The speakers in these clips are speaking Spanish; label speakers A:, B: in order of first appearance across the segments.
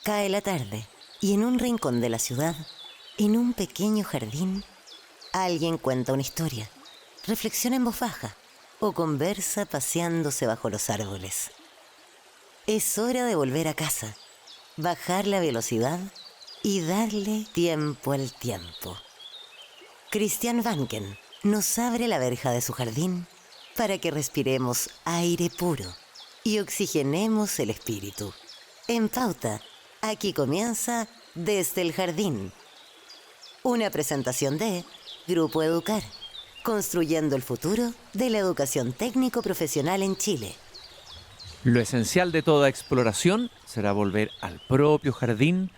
A: Cae la tarde y en un rincón de la ciudad, en un pequeño jardín, alguien cuenta una historia, reflexiona en voz baja o conversa paseándose bajo los árboles. Es hora de volver a casa, bajar la velocidad y darle tiempo al tiempo. Christian Vanken nos abre la verja de su jardín para que respiremos aire puro y oxigenemos el espíritu. En Pauta, aquí comienza Desde el Jardín. Una presentación de Grupo Educar, construyendo el futuro de la educación técnico-profesional en Chile.
B: Lo esencial de toda exploración será volver al propio jardín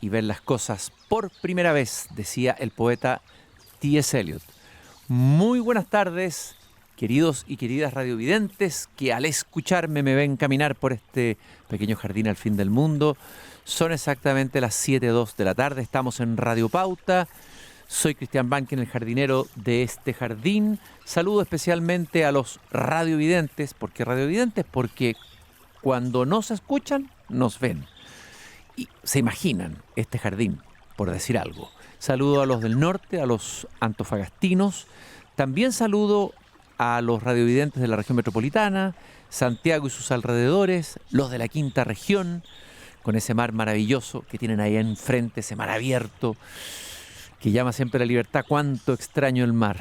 B: y ver las cosas por primera vez, decía el poeta T.S. Eliot. Muy buenas tardes, queridos y queridas radiovidentes que al escucharme me ven caminar por este pequeño jardín al fin del mundo. Son exactamente las 7:02 de la tarde, estamos en Radio Pauta. Soy Christian Vanken, el jardinero de este jardín. Saludo especialmente a los radiovidentes. ¿Por qué radiovidentes? Porque cuando nos escuchan, nos ven. Y se imaginan este jardín, por decir algo. Saludo a los del norte, a los antofagastinos. También saludo a los radiovidentes de la región metropolitana, Santiago y sus alrededores, los de la quinta región, con ese mar maravilloso que tienen ahí enfrente, ese mar abierto, que llama siempre la libertad. Cuánto extraño el mar,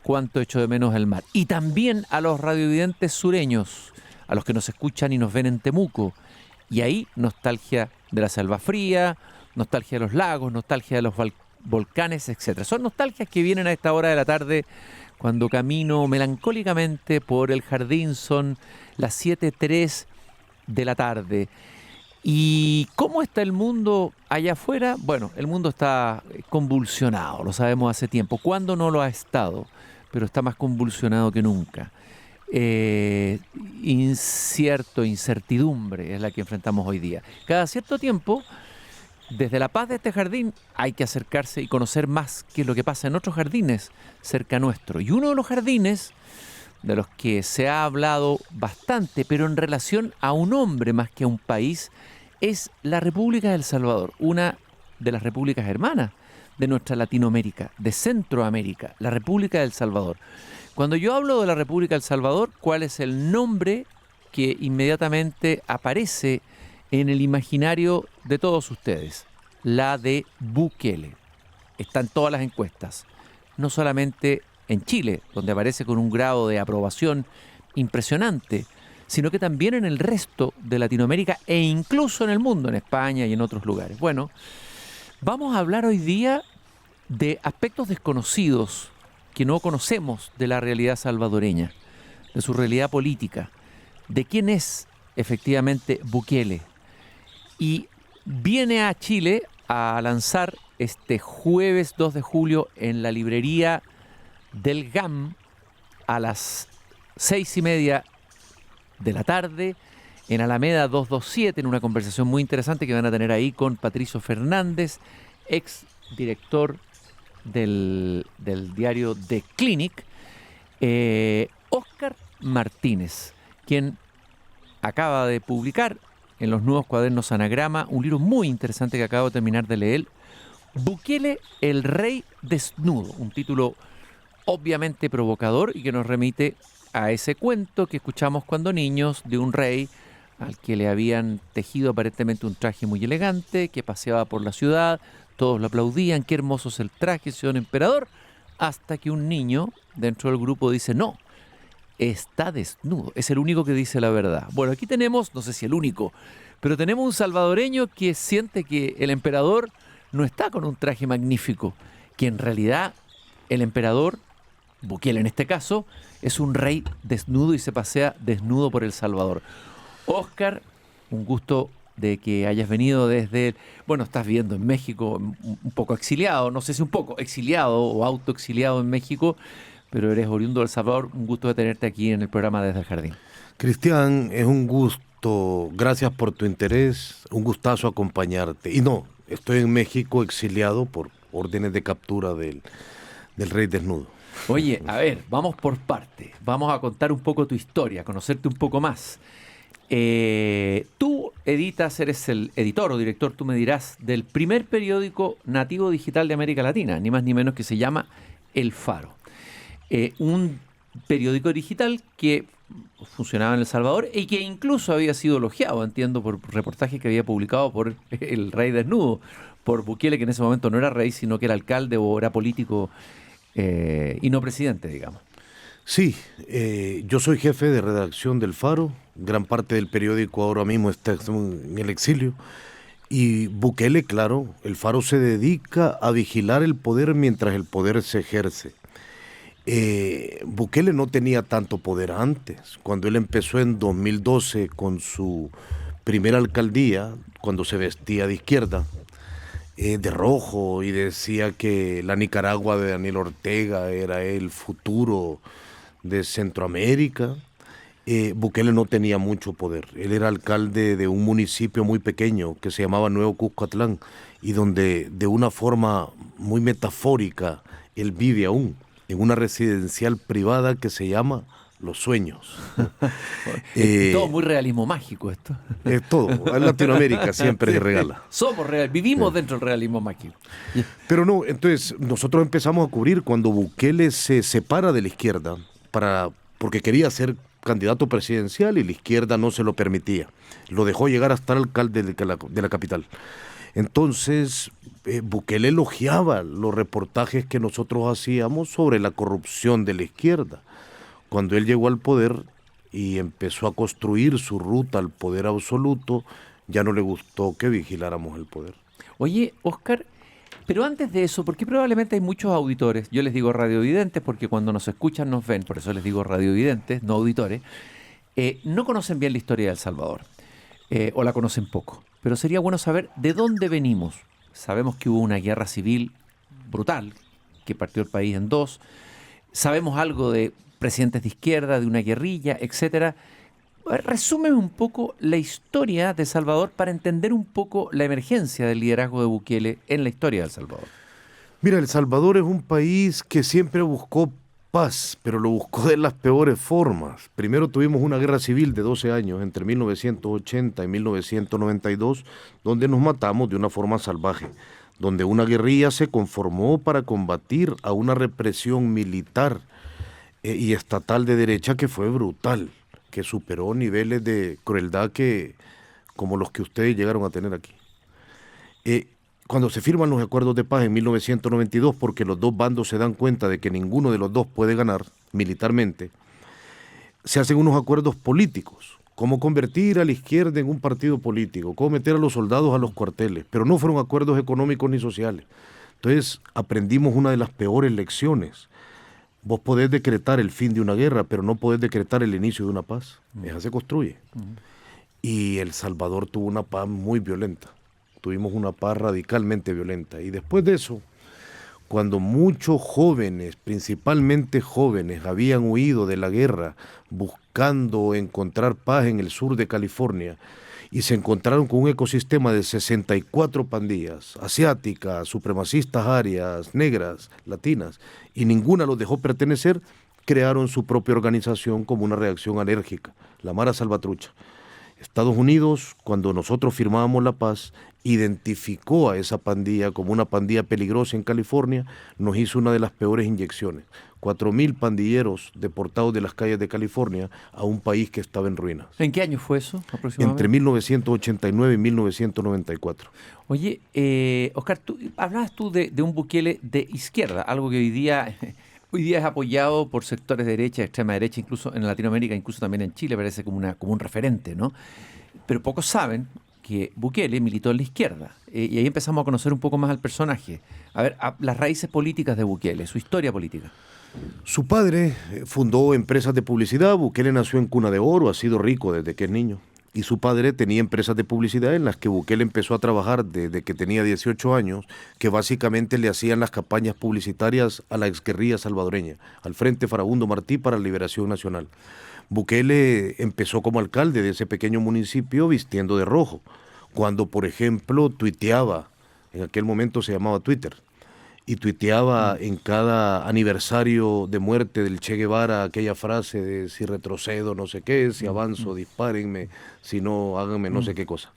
B: cuánto echo de menos el mar. Y también a los radiovidentes sureños, a los que nos escuchan y nos ven en Temuco. Y ahí nostalgia de la selva fría, nostalgia de los lagos, nostalgia de los volcanes, etc. Son nostalgias que vienen a esta hora de la tarde cuando camino melancólicamente por el jardín. Son las 7:03 de la tarde. ¿Y cómo está el mundo allá afuera? Bueno, el mundo está convulsionado, lo sabemos hace tiempo. ¿Cuándo no lo ha estado? Pero está más convulsionado que nunca. Incertidumbre es la que enfrentamos hoy día. Cada cierto tiempo, desde la paz de este jardín, hay que acercarse y conocer más qué es lo que pasa en otros jardines cerca nuestro. Y uno de los jardines de los que se ha hablado bastante, pero en relación a un hombre más que a un país, es la República de El Salvador, una de las repúblicas hermanas de nuestra Latinoamérica, de Centroamérica, la República de El Salvador. Cuando yo hablo de la República de El Salvador, ¿cuál es el nombre que inmediatamente aparece en el imaginario de todos ustedes? La de Bukele. Está en todas las encuestas, no solamente en Chile, donde aparece con un grado de aprobación impresionante, sino que también en el resto de Latinoamérica e incluso en el mundo, en España y en otros lugares. Bueno, vamos a hablar hoy día de aspectos desconocidos que no conocemos de la realidad salvadoreña, de su realidad política, de quién es efectivamente Bukele. Y viene a Chile a lanzar este jueves 2 de julio en la librería del GAM a las 6:30 de la tarde en Alameda 227, en una conversación muy interesante que van a tener ahí con Patricio Fernández, ex director del diario The Clinic, Óscar Martínez, quien acaba de publicar en los nuevos cuadernos Anagrama un libro muy interesante que acabo de terminar de leer, Bukele, el rey desnudo, un título obviamente provocador y que nos remite a ese cuento que escuchamos cuando niños de un rey al que le habían tejido aparentemente un traje muy elegante, que paseaba por la ciudad, todos lo aplaudían, qué hermoso es el traje, señor emperador, hasta que un niño dentro del grupo dice, no, está desnudo, es el único que dice la verdad. Bueno, aquí tenemos, no sé si el único, pero tenemos un salvadoreño que siente que el emperador no está con un traje magnífico, que en realidad el emperador, Bukele en este caso, es un rey desnudo y se pasea desnudo por El Salvador. Óscar, un gusto de que hayas venido desde, bueno, estás viviendo en México, un poco exiliado, no sé si un poco exiliado o autoexiliado en México, pero eres oriundo de El Salvador. Un gusto de tenerte aquí en el programa Desde el Jardín.
C: Cristian, es un gusto, gracias por tu interés, un gustazo acompañarte. Y no, estoy en México exiliado por órdenes de captura del rey desnudo.
B: Oye, a ver, vamos por partes. Vamos a contar un poco tu historia, conocerte un poco más. Tú eres el editor o director, tú me dirás, del primer periódico nativo digital de América Latina, ni más ni menos, que se llama El Faro. Un periódico digital que funcionaba en El Salvador y que incluso había sido elogiado, entiendo, por reportajes que había publicado por el rey desnudo, por Bukele, que en ese momento no era rey, sino que era alcalde o era político y no presidente, digamos.
C: Sí, yo soy jefe de redacción del Faro, gran parte del periódico ahora mismo está en el exilio, y Bukele, claro, el Faro se dedica a vigilar el poder mientras el poder se ejerce. Bukele no tenía tanto poder antes, cuando él empezó en 2012 con su primera alcaldía, cuando se vestía de izquierda, de rojo, y decía que la Nicaragua de Daniel Ortega era el futuro de Centroamérica. Bukele no tenía mucho poder. Él era alcalde de un municipio muy pequeño que se llamaba Nuevo Cuscatlán y donde de una forma muy metafórica él vive aún en una residencial privada que se llama Los Sueños.
B: Todo muy realismo mágico esto.
C: Es todo. En Latinoamérica siempre se regala.
B: Somos real, vivimos dentro del realismo mágico.
C: Pero no, entonces nosotros empezamos a cubrir cuando Bukele se separa de la izquierda porque quería ser candidato presidencial y la izquierda no se lo permitía. Lo dejó llegar hasta el alcalde de la capital. Entonces, Bukele elogiaba los reportajes que nosotros hacíamos sobre la corrupción de la izquierda. Cuando él llegó al poder y empezó a construir su ruta al poder absoluto, ya no le gustó que vigiláramos el poder.
B: Oye, Óscar, pero antes de eso, porque probablemente hay muchos auditores, yo les digo radiovidentes porque cuando nos escuchan nos ven, por eso les digo radiovidentes, no auditores, no conocen bien la historia de El Salvador, o la conocen poco, pero sería bueno saber de dónde venimos. Sabemos que hubo una guerra civil brutal que partió el país en dos, sabemos algo de presidentes de izquierda, de una guerrilla, etcétera. Resúmeme un poco la historia de El Salvador para entender un poco la emergencia del liderazgo de Bukele en la historia de El Salvador.
C: Mira, El Salvador es un país que siempre buscó paz, pero lo buscó de las peores formas. Primero tuvimos una guerra civil de 12 años, entre 1980 y 1992, donde nos matamos de una forma salvaje, donde una guerrilla se conformó para combatir a una represión militar y estatal de derecha que fue brutal, que superó niveles de crueldad como los que ustedes llegaron a tener aquí. Cuando se firman los acuerdos de paz en 1992, porque los dos bandos se dan cuenta de que ninguno de los dos puede ganar militarmente, se hacen unos acuerdos políticos, cómo convertir a la izquierda en un partido político, cómo meter a los soldados a los cuarteles, pero no fueron acuerdos económicos ni sociales. Entonces aprendimos una de las peores lecciones. Vos podés decretar el fin de una guerra, pero no podés decretar el inicio de una paz. Esa se construye. Y El Salvador tuvo una paz muy violenta. Tuvimos una paz radicalmente violenta. Y después de eso, cuando muchos jóvenes, principalmente jóvenes, habían huido de la guerra buscando encontrar paz en el sur de California, y se encontraron con un ecosistema de 64 pandillas, asiáticas, supremacistas arias, negras, latinas, y ninguna los dejó pertenecer, crearon su propia organización como una reacción alérgica, la Mara Salvatrucha. Estados Unidos, cuando nosotros firmábamos la paz, identificó a esa pandilla como una pandilla peligrosa en California, nos hizo una de las peores inyecciones. 4.000 pandilleros deportados de las calles de California a un país que estaba en ruinas.
B: ¿En qué año fue eso aproximadamente?
C: Entre 1989 y 1994.
B: Oye, Óscar, hablabas tú de un Bukele de izquierda, algo que hoy día es apoyado por sectores de derecha, extrema derecha, incluso en Latinoamérica, incluso también en Chile, parece como un referente, ¿no? Pero pocos saben que Bukele militó en la izquierda. Y ahí empezamos a conocer un poco más al personaje. A ver, las raíces políticas de Bukele, su historia política.
C: Su padre fundó empresas de publicidad. Bukele nació en cuna de oro, ha sido rico desde que es niño. Y su padre tenía empresas de publicidad en las que Bukele empezó a trabajar desde que tenía 18 años, que básicamente le hacían las campañas publicitarias a la exguerrilla salvadoreña, al Frente Farabundo Martí para la Liberación Nacional. Bukele empezó como alcalde de ese pequeño municipio vistiendo de rojo, cuando, por ejemplo, tuiteaba, en aquel momento se llamaba Twitter, y tuiteaba en cada aniversario de muerte del Che Guevara aquella frase de si retrocedo no sé qué, si avanzo dispárenme, si no háganme no sé qué cosa.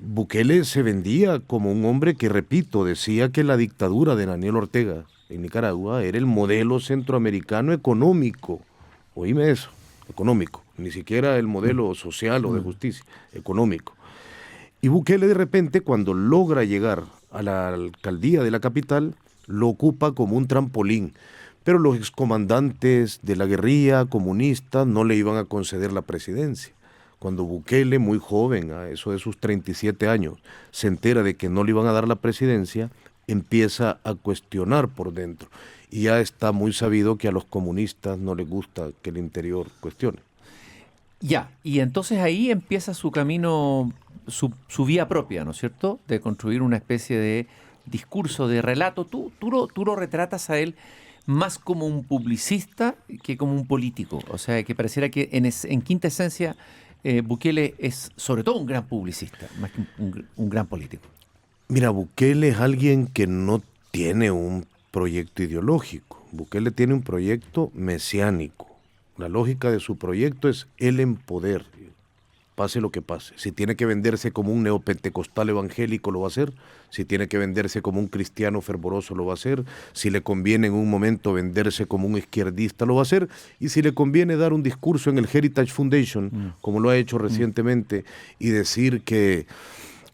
C: Bukele se vendía como un hombre que, repito, decía que la dictadura de Daniel Ortega en Nicaragua era el modelo centroamericano económico. Oíme eso, económico, ni siquiera el modelo social o de justicia, económico. Y Bukele de repente, cuando logra llegar a la alcaldía de la capital, lo ocupa como un trampolín. Pero los excomandantes de la guerrilla comunista no le iban a conceder la presidencia. Cuando Bukele, muy joven, a eso de sus 37 años, se entera de que no le iban a dar la presidencia, empieza a cuestionar por dentro. Y ya está muy sabido que a los comunistas no les gusta que el interior cuestione.
B: Ya, y entonces ahí empieza su camino, su vía propia, ¿no es cierto?, de construir una especie de discurso, de relato. Tú lo retratas a él más como un publicista que como un político. O sea, que pareciera que en quinta esencia Bukele es sobre todo un gran publicista, más que un gran político.
C: Mira, Bukele es alguien que no tiene un proyecto ideológico. Bukele tiene un proyecto mesiánico. La lógica de su proyecto es él en poder, pase lo que pase. Si tiene que venderse como un neopentecostal evangélico, lo va a hacer. Si tiene que venderse como un cristiano fervoroso, lo va a hacer. Si le conviene en un momento venderse como un izquierdista, lo va a hacer. Y si le conviene dar un discurso en el Heritage Foundation, como lo ha hecho recientemente, y decir que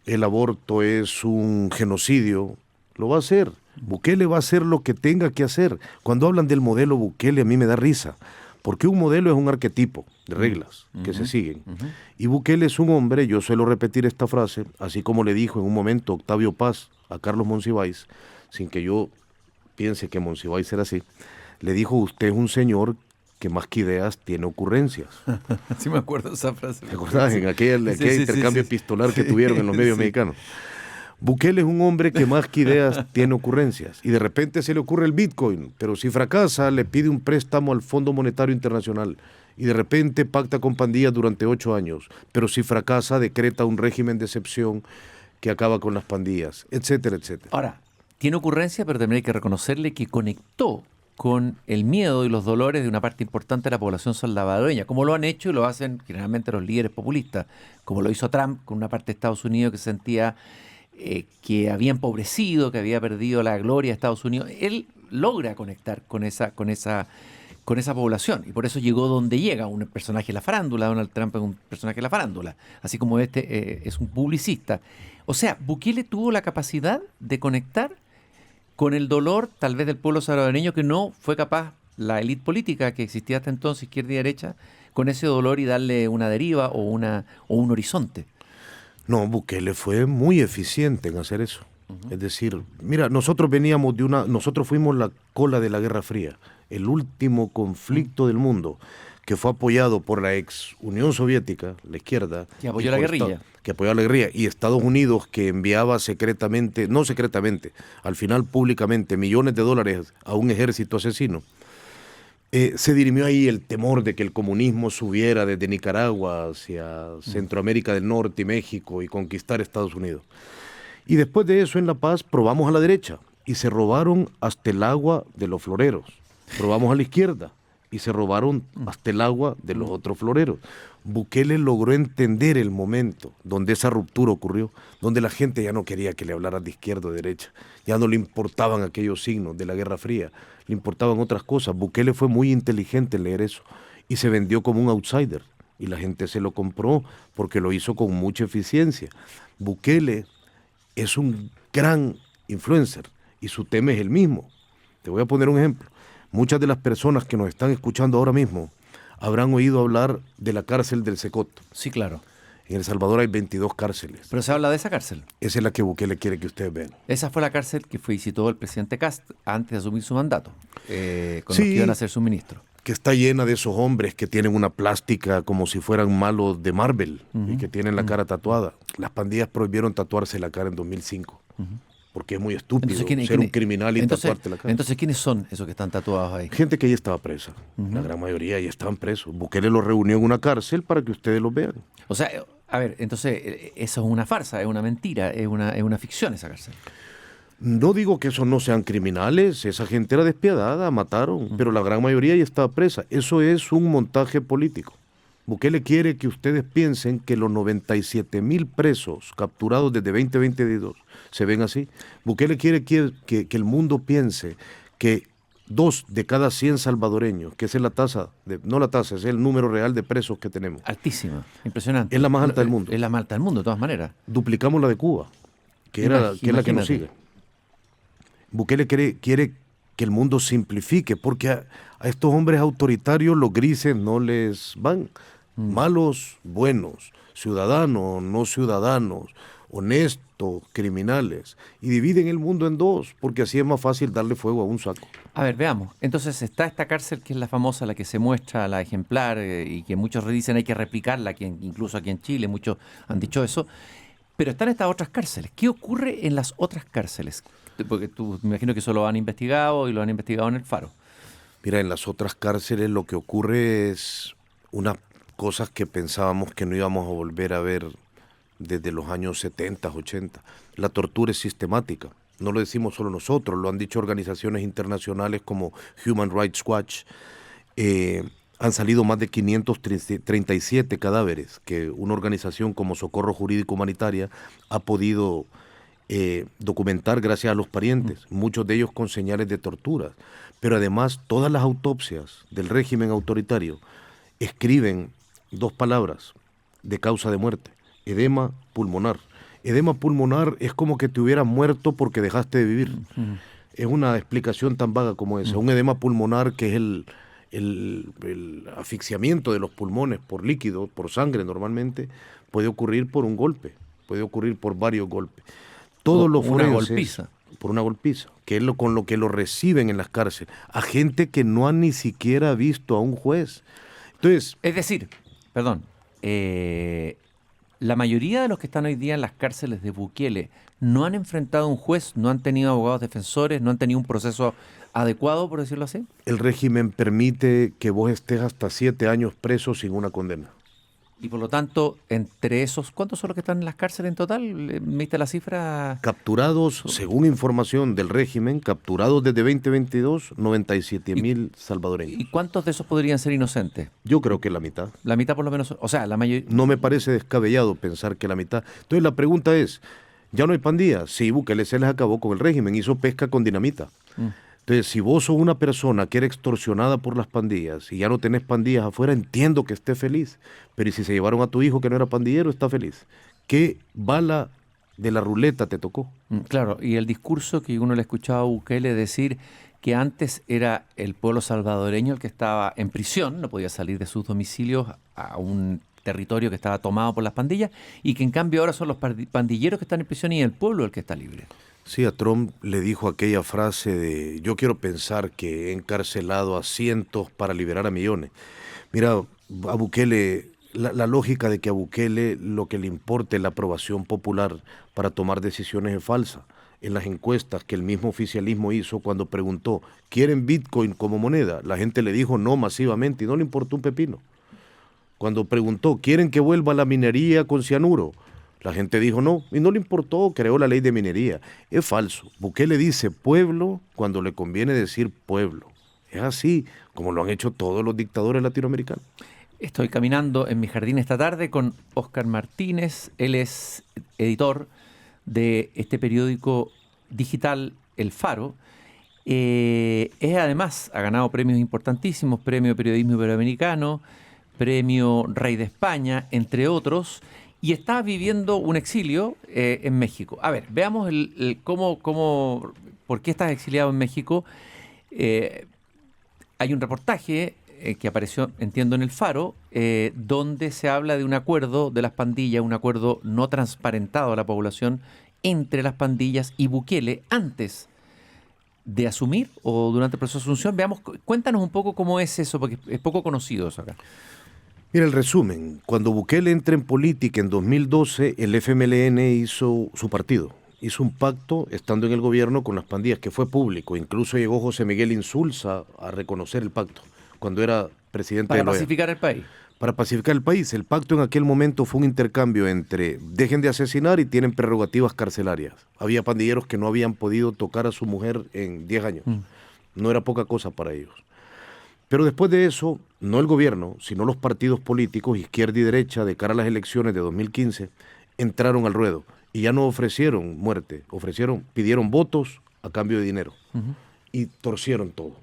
C: el aborto es un genocidio, lo va a hacer. Bukele va a hacer lo que tenga que hacer. Cuando hablan del modelo Bukele, a mí me da risa. Porque un modelo es un arquetipo de reglas que se siguen. Y Bukele es un hombre, yo suelo repetir esta frase, así como le dijo en un momento Octavio Paz a Carlos Monsiváis, sin que yo piense que Monsiváis era así, le dijo: usted es un señor que más que ideas tiene ocurrencias.
B: Sí me acuerdo de esa frase.
C: ¿Te acordás? En aquel intercambio epistolar que tuvieron en los medios mexicanos. Bukele es un hombre que más que ideas tiene ocurrencias, y de repente se le ocurre el Bitcoin, pero si fracasa le pide un préstamo al Fondo Monetario Internacional, y de repente pacta con pandillas durante 8 años, pero si fracasa decreta un régimen de excepción que acaba con las pandillas, etcétera, etcétera.
B: Ahora, tiene ocurrencia, pero también hay que reconocerle que conectó con el miedo y los dolores de una parte importante de la población salvadoreña, como lo han hecho y lo hacen generalmente los líderes populistas, como lo hizo Trump con una parte de Estados Unidos que sentía que había empobrecido, que había perdido la gloria de Estados Unidos. Él logra conectar con esa población, y por eso llegó donde llega. Un personaje de la farándula. Donald Trump es un personaje de la farándula, así como este es un publicista. O sea, Bukele tuvo la capacidad de conectar con el dolor tal vez del pueblo salvadoreño, que no fue capaz la élite política que existía hasta entonces, izquierda y derecha, con ese dolor y darle una deriva o un horizonte.
C: No, Bukele fue muy eficiente en hacer eso. Es decir, mira, nosotros fuimos la cola de la Guerra Fría, el último conflicto del mundo, que fue apoyado por la ex Unión Soviética, la izquierda.
B: Que apoyó la guerrilla.
C: Que apoyó la guerrilla, y Estados Unidos, que enviaba secretamente, no secretamente, al final públicamente, millones de dólares a un ejército asesino. Se dirimió ahí el temor de que el comunismo subiera desde Nicaragua hacia Centroamérica del Norte y México y conquistar Estados Unidos. Y después de eso, en La Paz, probamos a la derecha y se robaron hasta el agua de los floreros. Probamos a la izquierda y se robaron hasta el agua de los otros floreros. Bukele logró entender el momento donde esa ruptura ocurrió, donde la gente ya no quería que le hablaran de izquierda o de derecha, ya no le importaban aquellos signos de la Guerra Fría, le importaban otras cosas. Bukele fue muy inteligente en leer eso y se vendió como un outsider, y la gente se lo compró porque lo hizo con mucha eficiencia. Bukele es un gran influencer y su tema es el mismo. Te voy a poner un ejemplo. Muchas de las personas que nos están escuchando ahora mismo habrán oído hablar de la cárcel del Secot.
B: Sí, claro.
C: En El Salvador hay 22 cárceles.
B: Pero se habla de esa cárcel.
C: Esa es la que Bukele quiere que ustedes vean.
B: Esa fue la cárcel que visitó el presidente Kast antes de asumir su mandato, con los que iban a ser sus ministros.
C: Que está llena de esos hombres que tienen una plástica como si fueran malos de Marvel y que tienen la cara tatuada. Las pandillas prohibieron tatuarse la cara en 2005. Porque es muy estúpido ser un criminal y tatuarte la cara.
B: Entonces, ¿quiénes son esos que están tatuados ahí?
C: Gente que ya estaba presa. La gran mayoría ya estaban presos. Bukele los reunió en una cárcel para que ustedes los vean.
B: O sea, a ver, entonces, eso es una farsa, es una mentira, es una ficción esa cárcel.
C: No digo que esos no sean criminales, esa gente era despiadada, mataron, pero la gran mayoría ya estaba presa. Eso es un montaje político. Bukele quiere que ustedes piensen que los 97,000 presos capturados desde 2022 se ven así. Bukele quiere que el mundo piense que 2 de cada 100 salvadoreños, que esa es la tasa, no la tasa, es el número real de presos que tenemos.
B: Altísima, impresionante.
C: Es la más alta del mundo.
B: Es la más alta del mundo, de todas maneras.
C: Duplicamos la de Cuba, que es la que nos sigue. Bukele quiere que el mundo simplifique, porque a estos hombres autoritarios los grises no les van. Malos, buenos, ciudadanos, no ciudadanos, honestos, criminales. Y dividen el mundo en 2, porque así es más fácil darle fuego a un saco.
B: A ver, veamos. Entonces está esta cárcel que es la famosa, la que se muestra, la ejemplar, y que muchos dicen hay que replicarla, incluso aquí en Chile, muchos han dicho eso. Pero están estas otras cárceles. ¿Qué ocurre en las otras cárceles? Porque tú, me imagino que eso lo han investigado y lo han investigado en el Faro.
C: Mira, en las otras cárceles lo que ocurre es unas cosas que pensábamos que no íbamos a volver a ver desde los años 70, 80. La tortura es sistemática. No lo decimos solo nosotros, lo han dicho organizaciones internacionales como Human Rights Watch. Han salido más de 537 cadáveres que una organización como Socorro Jurídico Humanitaria ha podido documentar gracias a los parientes, muchos de ellos con señales de tortura. Pero además todas las autopsias del régimen autoritario escriben 2 palabras de causa de muerte: edema pulmonar. Edema pulmonar es como que te hubieras muerto porque dejaste de vivir. Es una explicación tan vaga como esa. Un edema pulmonar, que es el asfixiamiento de los pulmones por líquido, por sangre normalmente, puede ocurrir por un golpe, puede ocurrir por varios golpes. Todos los forenses, por una golpiza, que es con lo que lo reciben en las cárceles, a gente que no han ni siquiera visto a un juez. Entonces,
B: es decir, perdón, la mayoría de los que están hoy día en las cárceles de Bukele no han enfrentado a un juez, no han tenido abogados defensores, no han tenido un proceso adecuado, por decirlo así.
C: El régimen permite que vos estés hasta 7 años preso sin una condena.
B: Y por lo tanto, entre esos, ¿cuántos son los que están en las cárceles en total? ¿Viste la cifra?
C: Capturados, según información del régimen, capturados desde 2022, 97,000 salvadoreños.
B: ¿Y cuántos de esos podrían ser inocentes?
C: Yo creo que la mitad.
B: La mitad por lo menos, o sea, la mayoría.
C: No me parece descabellado pensar que la mitad. Entonces la pregunta es, ¿ya no hay pandillas? Sí, Bukele se les acabó con el régimen, hizo pesca con dinamita. Entonces, si vos sos una persona que era extorsionada por las pandillas y ya no tenés pandillas afuera, entiendo que estés feliz. Pero ¿y si se llevaron a tu hijo que no era pandillero, está feliz? ¿Qué bala de la ruleta te tocó?
B: Claro, y el discurso que uno le escuchaba a Bukele decir que antes era el pueblo salvadoreño el que estaba en prisión, no podía salir de sus domicilios a un territorio que estaba tomado por las pandillas, y que en cambio ahora son los pandilleros que están en prisión y el pueblo el que está libre.
C: Sí, a Trump le dijo aquella frase de: yo quiero pensar que he encarcelado a cientos para liberar a millones. Mira, a Bukele, la lógica de que a Bukele lo que le importe es la aprobación popular para tomar decisiones es falsa. En las encuestas que el mismo oficialismo hizo cuando preguntó, ¿quieren Bitcoin como moneda? La gente le dijo no masivamente y no le importó un pepino. Cuando preguntó, ¿quieren que vuelva la minería con cianuro? La gente dijo no, y no le importó, creó la ley de minería. Es falso. Bukele dice pueblo cuando le conviene decir pueblo. Es así, como lo han hecho todos los dictadores latinoamericanos.
B: Estoy caminando en mi jardín esta tarde con Óscar Martínez. Él es editor de este periódico digital El Faro. Además, ha ganado premios importantísimos, Premio Periodismo Iberoamericano, Premio Rey de España, entre otros. Y está viviendo un exilio en México. A ver, veamos por qué estás exiliado en México. Hay un reportaje que apareció, entiendo, en El Faro, donde se habla de un acuerdo de las pandillas, un acuerdo no transparentado a la población entre las pandillas y Bukele antes de asumir o durante el proceso de asunción. Veamos, cuéntanos un poco cómo es eso, porque es poco conocido eso acá.
C: Mira el resumen. Cuando Bukele entra en política en 2012, el FMLN hizo su partido. Hizo un pacto estando en el gobierno con las pandillas, que fue público. Incluso llegó José Miguel Insulza a reconocer el pacto cuando era presidente
B: para pacificar el país.
C: para pacificar el país. El pacto en aquel momento fue un intercambio entre dejen de asesinar y tienen prerrogativas carcelarias. Había pandilleros que no habían podido tocar a su mujer en 10 años. No era poca cosa para ellos. Pero después de eso, no el gobierno, sino los partidos políticos, izquierda y derecha, de cara a las elecciones de 2015, entraron al ruedo y ya no ofrecieron muerte, pidieron votos a cambio de dinero y torcieron todo.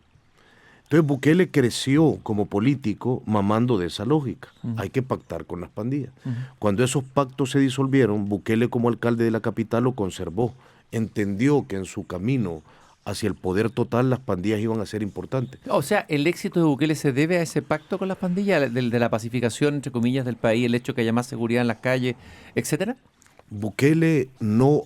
C: Entonces Bukele creció como político mamando de esa lógica. Hay que pactar con las pandillas. Cuando esos pactos se disolvieron, Bukele como alcalde de la capital lo conservó. Entendió que en su camino hacia el poder total las pandillas iban a ser importantes.
B: O sea, ¿el éxito de Bukele se debe a ese pacto con las pandillas, de la pacificación, entre comillas, del país, el hecho que haya más seguridad en las calles, etcétera?
C: Bukele no...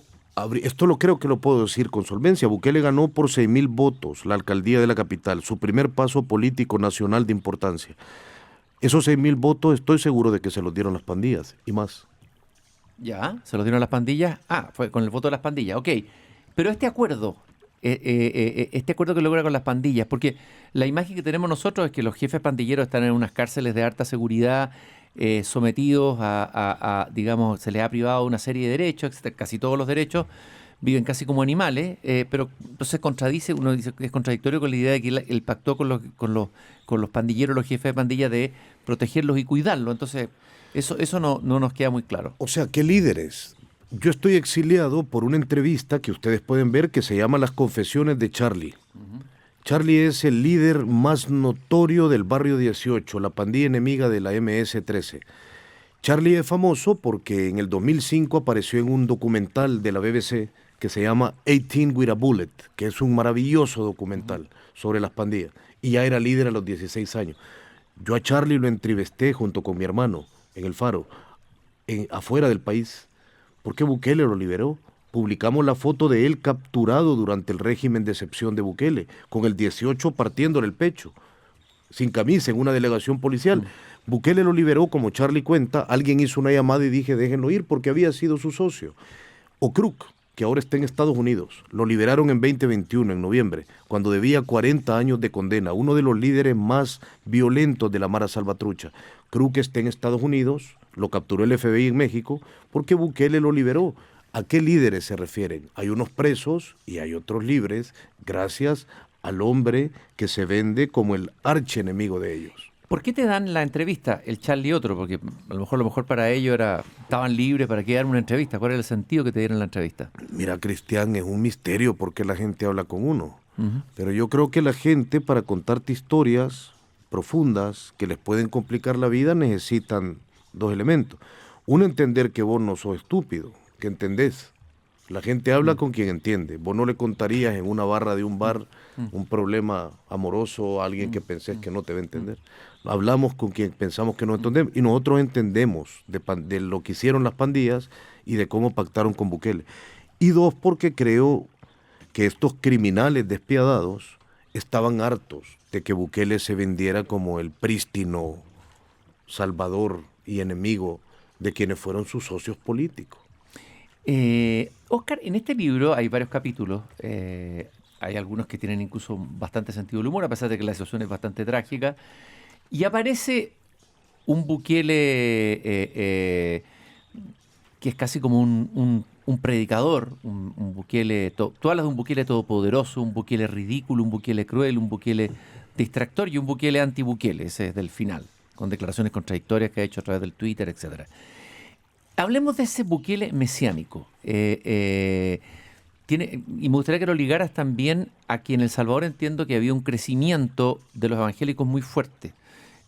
C: Esto lo creo que lo puedo decir con solvencia. Bukele ganó por 6.000 votos la alcaldía de la capital, su primer paso político nacional de importancia. Esos 6.000 votos estoy seguro de que se los dieron las pandillas y más.
B: Ya, se los dieron las pandillas. Ah, fue con el voto de las pandillas, ok. Pero este acuerdo que logra con las pandillas, porque la imagen que tenemos nosotros es que los jefes pandilleros están en unas cárceles de alta seguridad, sometidos digamos, se les ha privado una serie de derechos, casi todos los derechos, viven casi como animales, pero entonces contradice, uno dice que es contradictorio con la idea de que él pactó con los pandilleros, los jefes de pandilla, de protegerlos y cuidarlos. Entonces, eso no nos queda muy claro.
C: O sea, ¿qué líderes? Yo estoy exiliado por una entrevista que ustedes pueden ver que se llama Las Confesiones de Charlie. Charlie es el líder más notorio del barrio 18, la pandilla enemiga de la MS-13. Charlie es famoso porque en el 2005 apareció en un documental de la BBC que se llama 18 with a Bullet, que es un maravilloso documental sobre las pandillas, y ya era líder a los 16 años. Yo a Charlie lo entrevisté junto con mi hermano en El Faro, afuera del país, porque Bukele lo liberó. Publicamos la foto de él capturado durante el régimen de excepción de Bukele, con el 18 partiéndole el pecho, sin camisa, en una delegación policial. Bukele lo liberó, como Charlie cuenta, alguien hizo una llamada y dije, déjenlo ir, porque había sido su socio. Okruk, que ahora está en Estados Unidos, lo liberaron en 2021, en noviembre, cuando debía 40 años de condena, uno de los líderes más violentos de la Mara Salvatrucha. Kruk está en Estados Unidos, lo capturó el FBI en México, porque Bukele lo liberó. ¿A qué líderes se refieren? Hay unos presos y hay otros libres gracias al hombre que se vende como el archienemigo de ellos.
B: ¿Por qué te dan la entrevista, el Charlie y otro? Porque a lo mejor para ellos estaban libres para que dar una entrevista. ¿Cuál era el sentido que te dieron la entrevista?
C: Mira, Cristian, es un misterio por qué la gente habla con uno. Pero yo creo que la gente, para contarte historias profundas que les pueden complicar la vida, necesitan dos elementos. Uno, entender que vos no sos estúpido, que entendés. La gente habla con quien entiende. Vos no le contarías en una barra de un bar un problema amoroso a alguien que pensés que no te va a entender. Hablamos con quien pensamos que no entendemos y nosotros entendemos de lo que hicieron las pandillas y de cómo pactaron con Bukele. Y dos, porque creo que estos criminales despiadados estaban hartos de que Bukele se vendiera como el prístino salvador y enemigo de quienes fueron sus socios políticos.
B: Oscar, en este libro hay varios capítulos, hay algunos que tienen incluso bastante sentido del humor, a pesar de que la situación es bastante trágica, y aparece un Bukele que es casi como un predicador, un Bukele, tú hablas de un Bukele todopoderoso, un Bukele ridículo, un Bukele cruel, un Bukele distractor y un Bukele anti-Bukele, ese es del final, con declaraciones contradictorias que ha hecho a través del Twitter, etcétera. Hablemos de ese Bukele mesiánico. Y me gustaría que lo ligaras también a que en El Salvador entiendo que había un crecimiento de los evangélicos muy fuerte,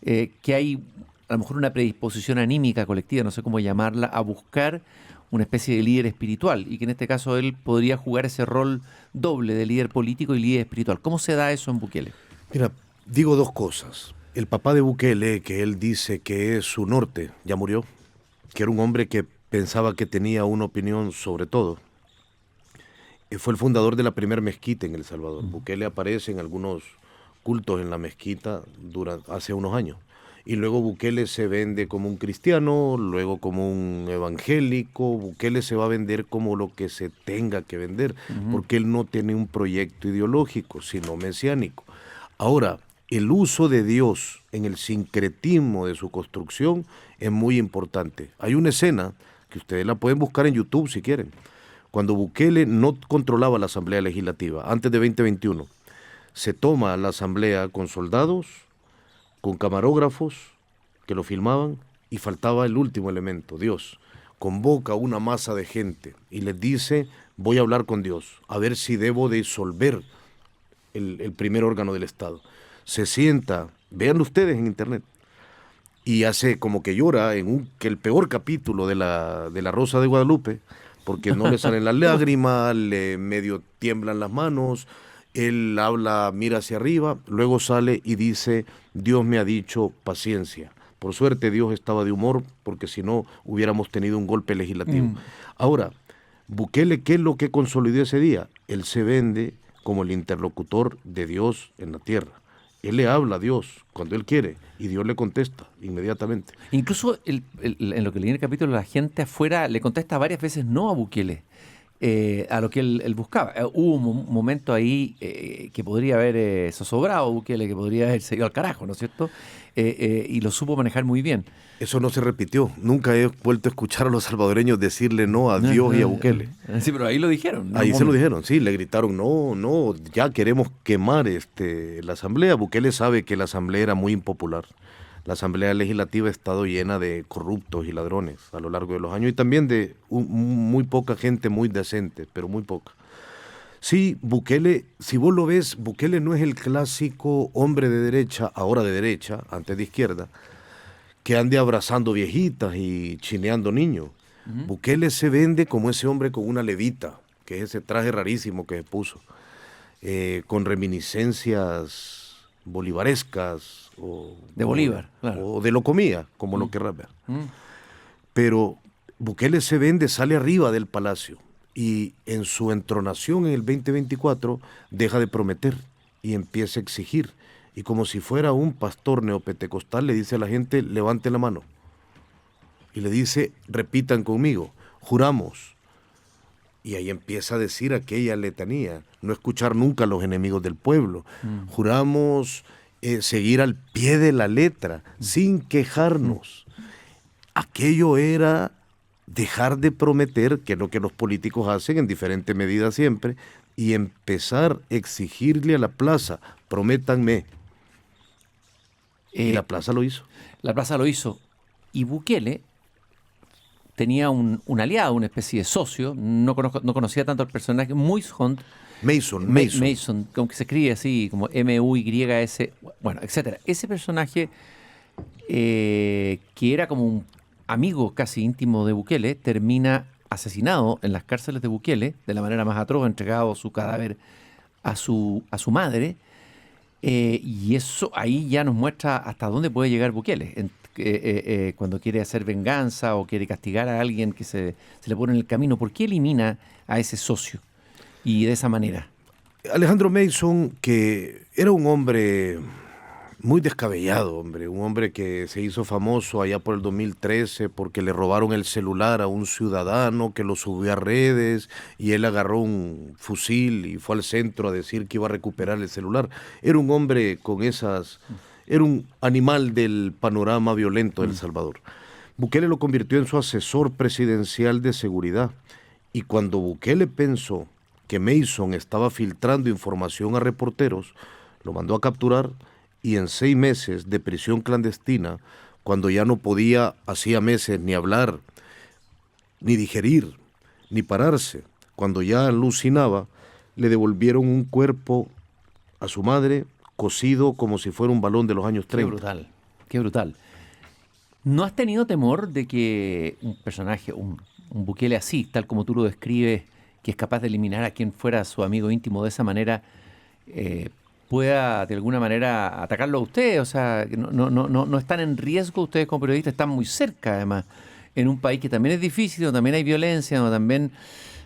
B: que hay a lo mejor una predisposición anímica colectiva, no sé cómo llamarla, a buscar una especie de líder espiritual, y que en este caso él podría jugar ese rol doble de líder político y líder espiritual. ¿Cómo se da eso en Bukele?
C: Mira, digo dos cosas. El papá de Bukele, que él dice que es su norte, ya murió, que era un hombre que pensaba que tenía una opinión sobre todo. Fue el fundador de la primera mezquita en El Salvador. Bukele aparece en algunos cultos en la mezquita hace unos años. Y luego Bukele se vende como un cristiano, luego como un evangélico. Bukele se va a vender como lo que se tenga que vender, porque él no tiene un proyecto ideológico, sino mesiánico. Ahora, el uso de Dios en el sincretismo de su construcción es muy importante. Hay una escena que ustedes la pueden buscar en YouTube si quieren, cuando Bukele no controlaba la Asamblea Legislativa, antes de 2021, se toma la Asamblea con soldados, con camarógrafos que lo filmaban, y faltaba el último elemento, Dios. Convoca a una masa de gente y les dice, voy a hablar con Dios, a ver si debo disolver el primer órgano del Estado. Se sienta, véanlo ustedes en internet, y hace como que llora que el peor capítulo de la Rosa de Guadalupe, porque no le salen las lágrimas, le medio tiemblan las manos, él habla, mira hacia arriba, luego sale y dice, Dios me ha dicho paciencia. Por suerte Dios estaba de humor, porque si no hubiéramos tenido un golpe legislativo. Ahora, Bukele, ¿qué es lo que consolidó ese día? Él se vende como el interlocutor de Dios en la tierra. Él le habla a Dios cuando él quiere y Dios le contesta inmediatamente.
B: Incluso en lo que leí en el capítulo, la gente afuera le contesta varias veces no a Bukele, a lo que él buscaba. Hubo un momento ahí que podría haber zozobrado a Bukele, que podría haber seguido al carajo, ¿no es cierto? Y lo supo manejar muy bien.
C: Eso no se repitió. Nunca he vuelto a escuchar a los salvadoreños decirle no a Dios y a Bukele.
B: Sí, pero ahí lo dijeron.
C: Ahí se lo dijeron, sí, le gritaron, no, ya queremos quemar la asamblea. Bukele sabe que la asamblea era muy impopular. La asamblea legislativa ha estado llena de corruptos y ladrones a lo largo de los años y también de muy poca gente muy decente, pero muy poca. Sí, Bukele, si vos lo ves, Bukele no es el clásico hombre de derecha, ahora de derecha, antes de izquierda, que ande abrazando viejitas y chineando niños. Bukele se vende como ese hombre con una levita, que es ese traje rarísimo que se puso, con reminiscencias bolivarescas.
B: De Bolívar, claro.
C: O de Locomía, como lo querrás ver. Pero Bukele se vende, sale arriba del palacio y en su entronación en el 2024 deja de prometer y empieza a exigir. Y como si fuera un pastor neopentecostal, le dice a la gente, levante la mano. Y le dice, repitan conmigo, juramos. Y ahí empieza a decir aquella letanía, no escuchar nunca a los enemigos del pueblo. Juramos seguir al pie de la letra, sin quejarnos. Aquello era dejar de prometer, que es lo que los políticos hacen en diferentes medidas siempre, y empezar a exigirle a la plaza, prométanme. Y la plaza lo hizo.
B: La plaza lo hizo. Y Bukele tenía un aliado, una especie de socio, no conocía tanto al personaje, Mason, como que se escribe así, como M-U-Y-S, bueno, etcétera. Ese personaje, que era como un amigo casi íntimo de Bukele, termina asesinado en las cárceles de Bukele, de la manera más atroz, entregado su cadáver a su madre. Y eso ahí ya nos muestra hasta dónde puede llegar Bukele cuando quiere hacer venganza o quiere castigar a alguien que se le pone en el camino. ¿Por qué elimina a ese socio y de esa manera?
C: Alejandro Mason, que era un hombre muy descabellado, un hombre que se hizo famoso allá por el 2013 porque le robaron el celular a un ciudadano que lo subió a redes y él agarró un fusil y fue al centro a decir que iba a recuperar el celular. Era un hombre era un animal del panorama violento de El Salvador. Bukele lo convirtió en su asesor presidencial de seguridad y cuando Bukele pensó que Mason estaba filtrando información a reporteros, lo mandó a capturar. Y en 6 meses de prisión clandestina, cuando ya no podía, hacía meses, ni hablar, ni digerir, ni pararse, cuando ya alucinaba, le devolvieron un cuerpo a su madre, cocido como si fuera un balón de los años 30.
B: Qué brutal, qué brutal. ¿No has tenido temor de que un personaje, un Bukele así, tal como tú lo describes, que es capaz de eliminar a quien fuera su amigo íntimo de esa manera, pueda de alguna manera atacarlo a usted? O sea, no están en riesgo ustedes como periodistas, están muy cerca además, en un país que también es difícil, donde también hay violencia, donde también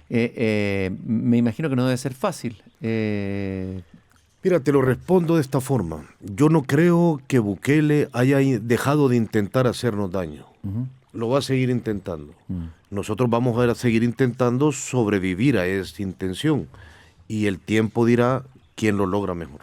B: me imagino que no debe ser fácil.
C: Mira, te lo respondo de esta forma. Yo no creo que Bukele haya dejado de intentar hacernos daño. Lo va a seguir intentando. Nosotros vamos a seguir intentando sobrevivir a esta intención y el tiempo dirá quién lo logra mejor.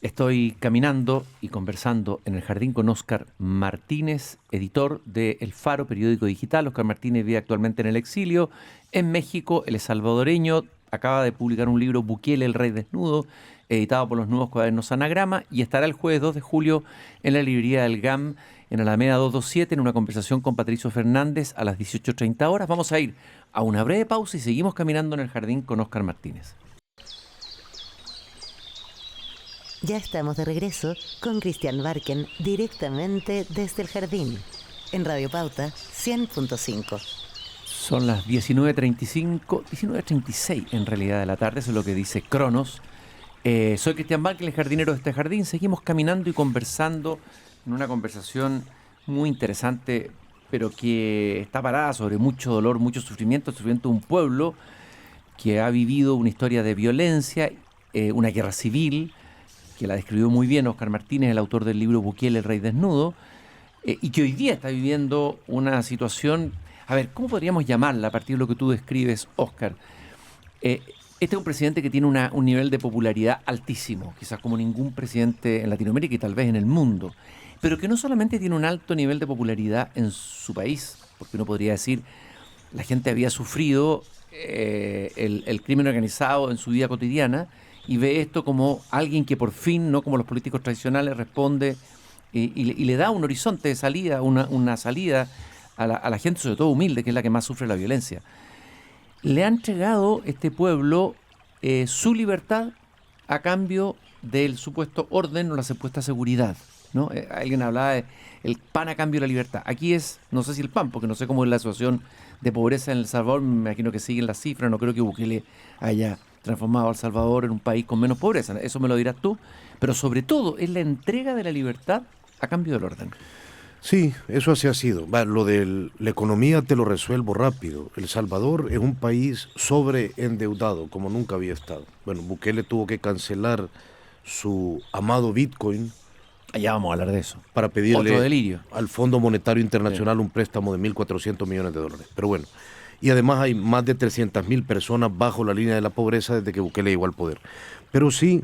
B: Estoy caminando y conversando en el jardín con Óscar Martínez, editor de El Faro, periódico digital. Óscar Martínez vive actualmente en el exilio en México. Él es salvadoreño, acaba de publicar un libro, Bukele, el rey desnudo, editado por los Nuevos Cuadernos Anagrama, y estará el jueves 2 de julio en la librería del GAM, en Alameda 227, en una conversación con Patricio Fernández a las 18:30 horas. Vamos a ir a una breve pausa y seguimos caminando en el jardín con Óscar Martínez.
A: Ya estamos de regreso con Cristian Barken directamente desde el jardín en Radio Pauta 100.5.
B: Son las 19:35, 19:36 en realidad de la tarde, eso es lo que dice Cronos. Soy Cristian Barken, el jardinero de este jardín. Seguimos caminando y conversando en una conversación muy interesante, pero que está parada sobre mucho dolor, mucho sufrimiento, el sufrimiento de un pueblo que ha vivido una historia de violencia, una guerra civil, que la describió muy bien Óscar Martínez, el autor del libro Bukele, el rey desnudo, y que hoy día está viviendo una situación, a ver, ¿cómo podríamos llamarla a partir de lo que tú describes, Óscar? Este es un presidente que tiene un nivel de popularidad altísimo, quizás como ningún presidente en Latinoamérica y tal vez en el mundo, pero que no solamente tiene un alto nivel de popularidad en su país, porque uno podría decir, la gente había sufrido el crimen organizado en su vida cotidiana, y ve esto como alguien que por fin, no como los políticos tradicionales, responde y le da un horizonte de salida, una salida a la gente, sobre todo humilde, que es la que más sufre la violencia. Le ha entregado este pueblo su libertad a cambio del supuesto orden o la supuesta seguridad, ¿no? Alguien hablaba de el pan a cambio de la libertad. Aquí es, no sé si el pan, porque no sé cómo es la situación de pobreza en El Salvador, me imagino que siguen las cifras, no creo que Bukele haya transformado a El Salvador en un país con menos pobreza, eso me lo dirás tú, pero sobre todo es la entrega de la libertad a cambio del orden.
C: Sí, eso así ha sido. Lo de la economía te lo resuelvo rápido. El Salvador es un país sobreendeudado, como nunca había estado. Bueno, Bukele tuvo que cancelar su amado Bitcoin.
B: Allá vamos a hablar de eso.
C: Para pedirle
B: otro delirio
C: al Fondo Monetario Internacional un préstamo de $1.400 millones. Pero bueno, y además hay más de 300.000 personas bajo la línea de la pobreza desde que Bukele llegó al poder. Pero sí,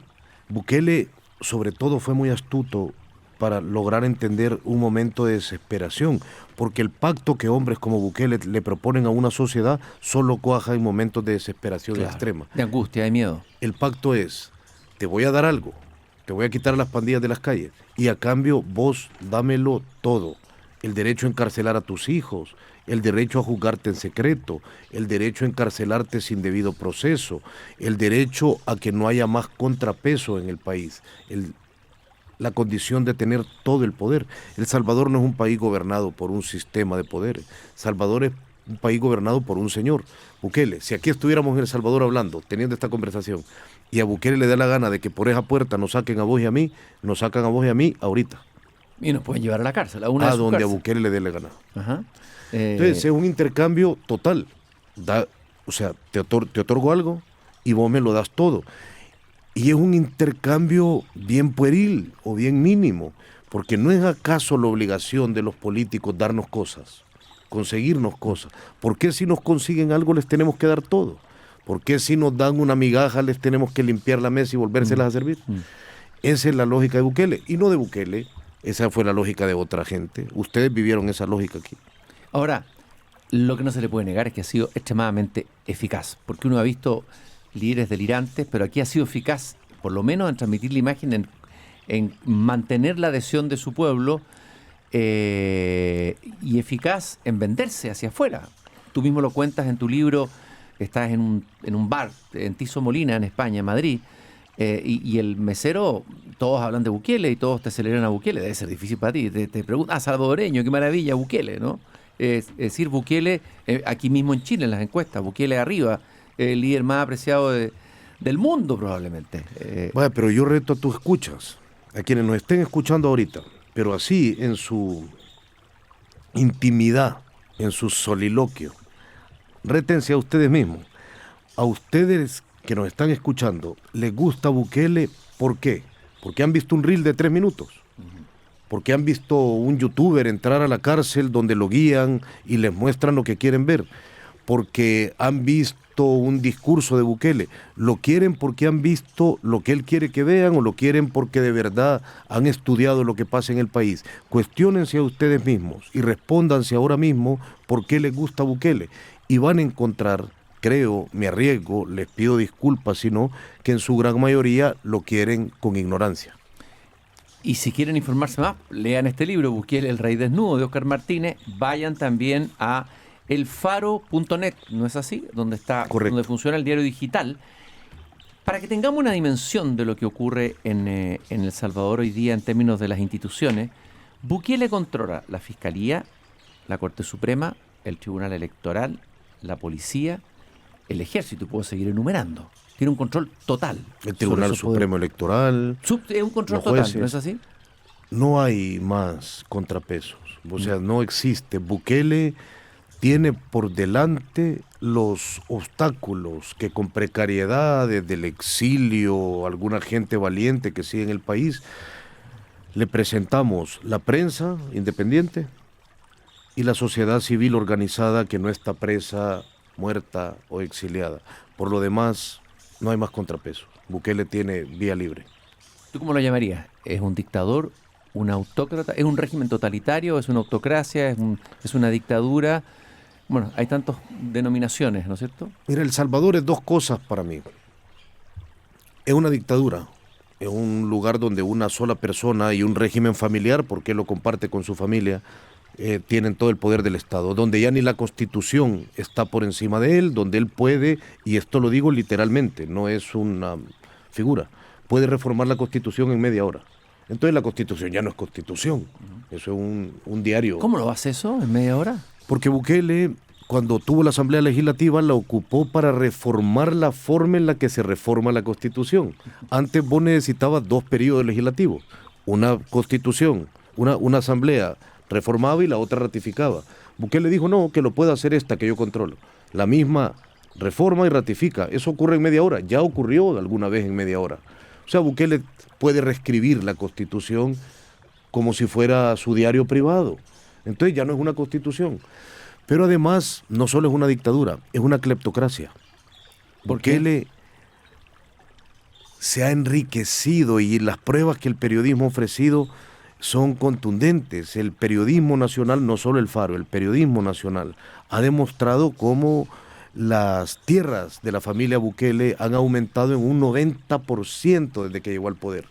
C: Bukele sobre todo fue muy astuto para lograr entender un momento de desesperación, porque el pacto que hombres como Bukele le proponen a una sociedad solo cuaja en momentos de desesperación extrema.
B: De angustia, de miedo.
C: El pacto es, te voy a dar algo, te voy a quitar a las pandillas de las calles, y a cambio vos dámelo todo. El derecho a encarcelar a tus hijos, el derecho a juzgarte en secreto, el derecho a encarcelarte sin debido proceso, el derecho a que no haya más contrapeso en el país, la condición de tener todo el poder. El Salvador no es un país gobernado por un sistema de poderes. Salvador es un país gobernado por un señor, Bukele. Si aquí estuviéramos en El Salvador hablando, teniendo esta conversación, y a Bukele le da la gana de que por esa puerta nos saquen a vos y a mí, nos sacan a vos y a mí ahorita.
B: Y nos pueden llevar a la cárcel, a una de sus
C: donde
B: cárceles.
C: A Bukele le dé la gana.
B: Ajá.
C: Entonces es un intercambio total. O sea, te otorgo algo y vos me lo das todo. Y es un intercambio bien pueril o bien mínimo, porque no es acaso la obligación de los políticos darnos cosas, conseguirnos cosas. ¿Por qué si nos consiguen algo les tenemos que dar todo? ¿Por qué si nos dan una migaja les tenemos que limpiar la mesa y volvérselas a servir? Esa es la lógica de Bukele, y no de Bukele, esa fue la lógica de otra gente. Ustedes vivieron esa lógica aquí.
B: Ahora, lo que no se le puede negar es que ha sido extremadamente eficaz, porque uno ha visto líderes delirantes, pero aquí ha sido eficaz, por lo menos en transmitir la imagen, en mantener la adhesión de su pueblo, y eficaz en venderse hacia afuera. Tú mismo lo cuentas en tu libro, estás en un bar en Tiso Molina, en España, en Madrid, y el mesero, todos hablan de Bukele y todos te celebran a Bukele. Debe ser difícil para ti. Te preguntan, salvadoreño, qué maravilla, Bukele, ¿no? Es decir, Bukele, aquí mismo en Chile, en las encuestas, Bukele arriba, el líder más apreciado del mundo probablemente.
C: Bueno, pero yo reto a tus escuchas, a quienes nos estén escuchando ahorita, pero así en su intimidad, en su soliloquio, rétense a ustedes mismos. A ustedes que nos están escuchando, ¿les gusta Bukele? ¿Por qué? Porque han visto un reel de 3 minutos. Porque han visto un youtuber entrar a la cárcel donde lo guían y les muestran lo que quieren ver. Porque han visto visto un discurso de Bukele. ¿Lo quieren porque han visto lo que él quiere que vean o lo quieren porque de verdad han estudiado lo que pasa en el país? Cuestiónense a ustedes mismos y respóndanse ahora mismo por qué les gusta Bukele. Y van a encontrar, creo, me arriesgo, les pido disculpas, sino que en su gran mayoría lo quieren con ignorancia.
B: Y si quieren informarse más, lean este libro, Bukele, El Rey Desnudo, de Óscar Martínez. Vayan también a elfaro.net, ¿no es así? Donde donde funciona el diario digital. Para que tengamos una dimensión de lo que ocurre en El Salvador hoy día en términos de las instituciones, Bukele controla la Fiscalía, la Corte Suprema, el Tribunal Electoral, la Policía, el Ejército, y puedo seguir enumerando. Tiene un control total.
C: El Tribunal Supremo Electoral.
B: Es un control total, ¿no es así?
C: No hay más contrapesos. O sea, no existe. Bukele tiene por delante los obstáculos que con precariedad, desde el exilio, alguna gente valiente que sigue en el país, le presentamos la prensa independiente y la sociedad civil organizada que no está presa, muerta o exiliada. Por lo demás, no hay más contrapesos. Bukele tiene vía libre.
B: ¿Tú cómo lo llamarías? ¿Es un dictador, un autócrata? ¿Es un régimen totalitario? ¿Es una autocracia? ¿Es una dictadura? Bueno, hay tantas denominaciones, ¿no es cierto?
C: Mira, El Salvador es dos cosas para mí. Es una dictadura. Es un lugar donde una sola persona y un régimen familiar, porque él lo comparte con su familia, tienen todo el poder del Estado, donde ya ni la Constitución está por encima de él, donde él puede, y esto lo digo literalmente, no es una figura, puede reformar la Constitución en media hora. Entonces la Constitución ya no es Constitución, eso es un diario.
B: ¿Cómo lo hace eso en media hora?
C: Porque Bukele, cuando tuvo la Asamblea Legislativa, la ocupó para reformar la forma en la que se reforma la Constitución. Antes vos necesitabas 2 periodos legislativos, una Constitución, una Asamblea reformaba y la otra ratificaba. Bukele dijo, no, que lo pueda hacer esta que yo controlo. La misma reforma y ratifica. Eso ocurre en media hora. Ya ocurrió alguna vez en media hora. O sea, Bukele puede reescribir la Constitución como si fuera su diario privado. Entonces ya no es una Constitución. Pero además, no solo es una dictadura, es una cleptocracia. Bukele se ha enriquecido y las pruebas que el periodismo ha ofrecido son contundentes. El periodismo nacional, no solo El Faro, el periodismo nacional ha demostrado cómo las tierras de la familia Bukele han aumentado en un 90% desde que llegó al poder.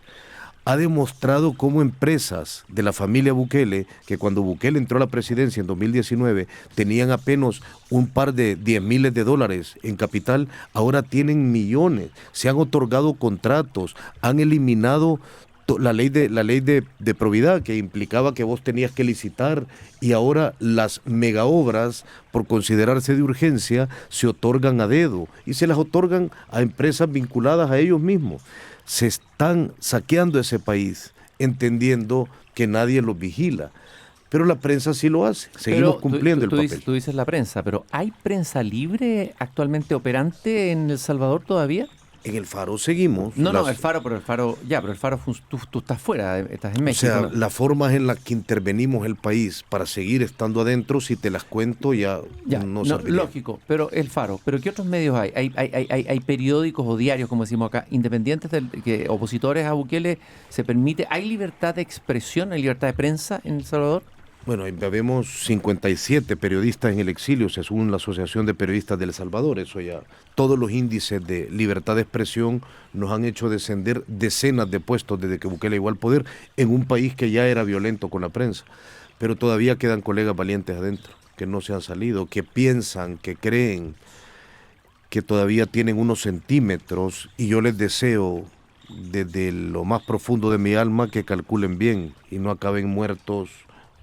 C: Ha demostrado cómo empresas de la familia Bukele, que cuando Bukele entró a la presidencia en 2019 tenían apenas un par de 10 miles de dólares en capital, ahora tienen millones, se han otorgado contratos, han eliminado la ley de probidad que implicaba que vos tenías que licitar, y ahora las megaobras, por considerarse de urgencia, se otorgan a dedo y se las otorgan a empresas vinculadas a ellos mismos. Se están saqueando ese país, entendiendo que nadie los vigila. Pero la prensa sí lo hace, seguimos cumpliendo el papel.
B: Tú dices la prensa, pero ¿hay prensa libre actualmente operante en El Salvador todavía?
C: En El Faro seguimos.
B: No, El Faro, pero El Faro, tú estás fuera, estás en México.
C: O sea, las formas en las que intervenimos el país para seguir estando adentro, si te las cuento ya no serviría.
B: Lógico, pero El Faro, ¿pero qué otros medios hay? ¿Hay periódicos o diarios, como decimos acá, independientes, que opositores a Bukele se permite? ¿Hay libertad de expresión, hay libertad de prensa en El Salvador?
C: Bueno, habemos 57 periodistas en el exilio, según la Asociación de Periodistas de El Salvador. Eso ya, todos los índices de libertad de expresión nos han hecho descender decenas de puestos desde que Bukele llegó al poder, en un país que ya era violento con la prensa. Pero todavía quedan colegas valientes adentro, que no se han salido, que piensan, que creen, que todavía tienen unos centímetros, y yo les deseo desde lo más profundo de mi alma que calculen bien y no acaben muertos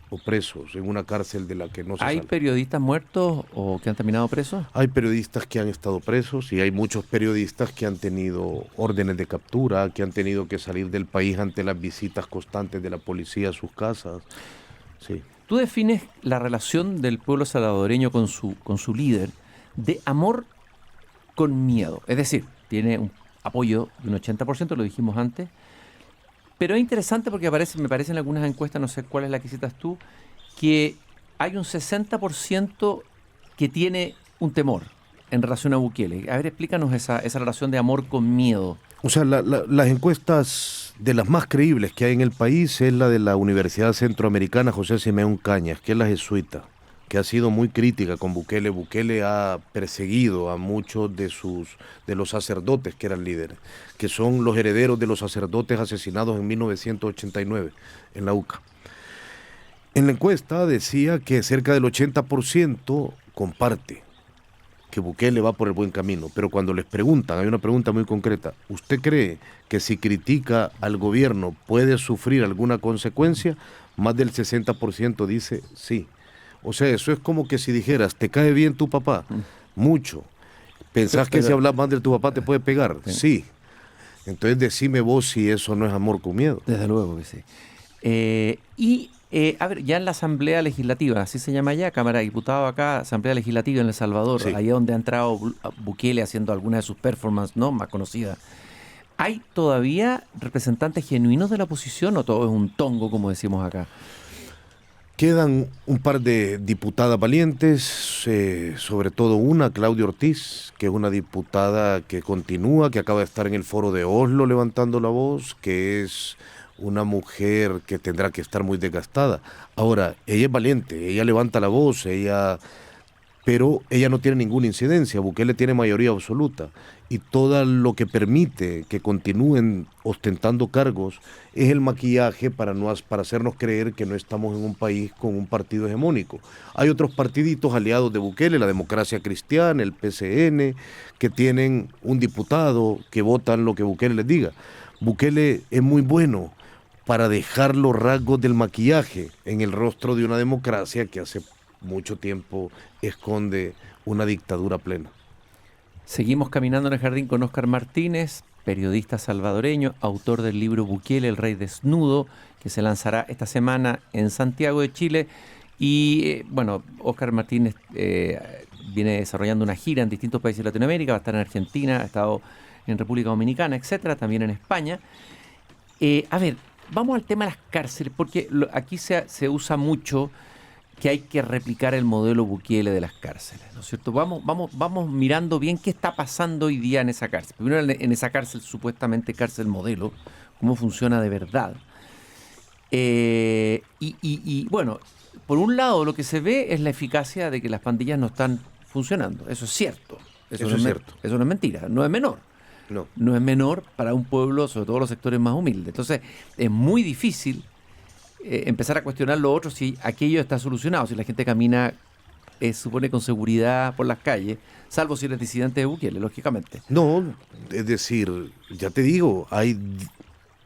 C: o presos en una cárcel de la que no se
B: ¿Hay
C: sale.
B: periodistas muertos o que han terminado presos?
C: Hay periodistas que han estado presos y hay muchos periodistas que han tenido órdenes de captura, que han tenido que salir del país ante las visitas constantes de la policía a sus casas. Sí.
B: Tú defines la relación del pueblo salvadoreño con su líder de amor con miedo. Es decir, tiene un apoyo de un 80%, lo dijimos antes. Pero es interesante porque me parece en algunas encuestas, no sé cuál es la que citas tú, que hay un 60% que tiene un temor. en relación a Bukele. A ver, explícanos esa relación de amor con miedo.
C: O sea, las encuestas de las más creíbles que hay en el país es la de la Universidad Centroamericana José Simeón Cañas, que es la jesuita, que ha sido muy crítica con Bukele. Bukele ha perseguido a muchos de los sacerdotes que eran líderes, que son los herederos de los sacerdotes asesinados en 1989 en la UCA. En la encuesta decía que cerca del 80% comparte que Bukele va por el buen camino, pero cuando les preguntan, hay una pregunta muy concreta: ¿usted cree que si critica al gobierno puede sufrir alguna consecuencia? Más del 60% dice sí. O sea, eso es como que si dijeras, ¿te cae bien tu papá? Mucho. ¿Pensás que si hablas mal de tu papá te puede pegar? Sí. Entonces decime vos si eso no es amor con miedo.
B: Desde luego que sí. A ver, ya en la Asamblea Legislativa, así se llama ya, Cámara de Diputados acá, Asamblea Legislativa en El Salvador,
C: sí,
B: ahí donde ha entrado Bukele haciendo algunas de sus performances, ¿no?, más conocidas. ¿Hay todavía representantes genuinos de la oposición o todo es un tongo, como decimos acá?
C: Quedan un par de diputadas valientes, sobre todo una, Claudia Ortiz, que es una diputada que continúa, que acaba de estar en el foro de Oslo levantando la voz, que es una mujer que tendrá que estar muy desgastada. Ahora, ella es valiente, ella levanta la voz, pero ella no tiene ninguna incidencia. Bukele tiene mayoría absoluta y todo lo que permite que continúen ostentando cargos es el maquillaje para hacernos creer que no estamos en un país con un partido hegemónico. Hay otros partiditos aliados de Bukele, la Democracia Cristiana, el PCN, que tienen un diputado que votan lo que Bukele les diga. Bukele es muy bueno para dejar los rasgos del maquillaje en el rostro de una democracia que hace mucho tiempo esconde una dictadura plena.
B: Seguimos caminando en el jardín con Óscar Martínez, periodista salvadoreño, autor del libro Bukele, el rey desnudo, que se lanzará esta semana en Santiago de Chile. Y bueno, Óscar Martínez viene desarrollando una gira en distintos países de Latinoamérica, va a estar en Argentina, ha estado en República Dominicana, etcétera, también en España. A ver, vamos al tema de las cárceles, porque aquí se usa mucho que hay que replicar el modelo Bukele de las cárceles, ¿no es cierto? Vamos mirando bien qué está pasando hoy día en esa cárcel. Primero en esa cárcel, supuestamente cárcel modelo, cómo funciona de verdad. Bueno, por un lado lo que se ve es la eficacia de que las pandillas no están funcionando. Eso es cierto.
C: Eso es cierto.
B: Eso no es mentira, no es menor. No es menor para un pueblo, sobre todo los sectores más humildes. Entonces, es muy difícil empezar a cuestionar lo otro si aquello está solucionado, si la gente camina, supone, con seguridad por las calles, salvo si eres disidente de Bukele, lógicamente.
C: No, es decir, ya te digo, hay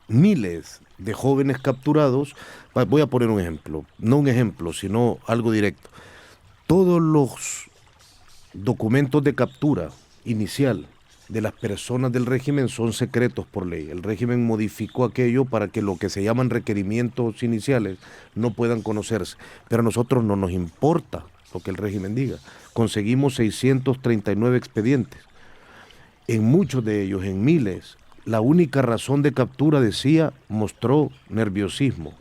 C: miles de jóvenes capturados. Voy a poner un ejemplo, no un ejemplo, sino algo directo. Todos los documentos de captura inicial de las personas del régimen son secretos por ley. El régimen modificó aquello para que lo que se llaman requerimientos iniciales no puedan conocerse. Pero a nosotros no nos importa lo que el régimen diga. Conseguimos 639 expedientes. En muchos de ellos, en miles, la única razón de captura, decía, mostró nerviosismo.